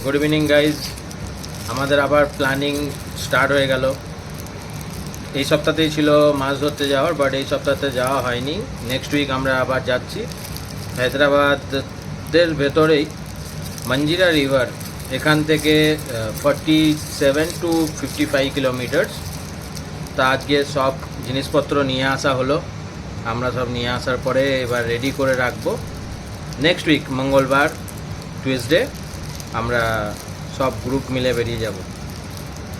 Good evening guys. আমাদের আবার planning start হয়ে গেল। এই সপ্তাহতেই ছিল মাছ ধরতে যাওয়ার, বাট এই সপ্তাহতে যাওয়া হয়নি। নেক্সট উইক আমরা আবার যাচ্ছি হায়দ্রাবাদের ভেতরেই মঞ্জিরা রিভার, এখান থেকে 47 to 55 কিলোমিটার্স। তা আজকে সব জিনিসপত্র নিয়ে আসা হলো। আমরা সব নিয়ে আসার পরে এবার রেডি করে রাখবো। নেক্সট উইক মঙ্গলবার টুয়েসডে আমরা সব গ্রুপ মিলে বেরিয়ে যাব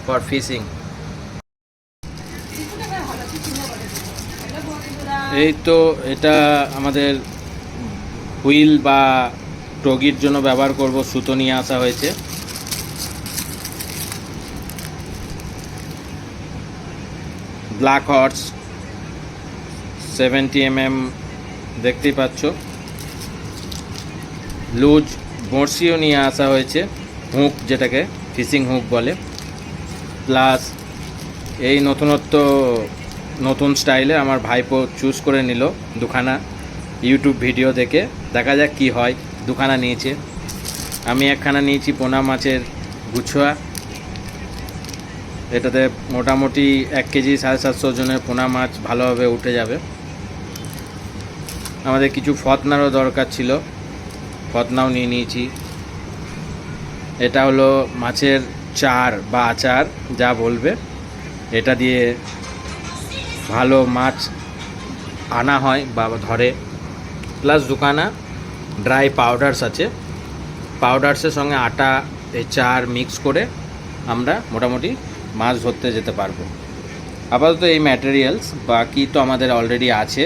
ফর ফিশিং। এই তো এটা আমাদের হুইল বা টগির জন্য ব্যবহার করব, সুতো নিয়ে আসা হয়েছে। ব্ল্যাক হর্স 70 mm দেখতেই পাচ্ছ। লুজ বড়শিও নিয়ে আসা হয়েছে, হুক যেটাকে ফিশিং হুক বলে। প্লাস এই নতুন স্টাইলে আমার ভাইপো চুজ করে নিল দুখানা, ইউটিউব ভিডিও দেখে। দেখা যাক কি হয়। দুখানা নিয়েছে, আমি একখানা নিয়েছি পোনা মাছের গুছোয়া। এটাতে মোটামুটি 1 কেজি 750 ওজনের পোনা মাছ ভালোভাবে উঠে যাবে। আমাদের কিছু ফতনারও দরকার ছিল, ফতনাও নিয়ে নিয়েছি। এটা হলো মাছের চার বা আচার, যা বলবে। এটা দিয়ে ভালো মাছ আনা হয় বা ধরে। প্লাস দুখানা ড্রাই পাউডারস আছে, পাউডারসের সঙ্গে আটা এই চার মিক্স করে আমরা মোটামুটি মাছ ধরতে যেতে পারবো। আপাতত এই ম্যাটেরিয়ালস, বাকি তো আমাদের অলরেডি আছে।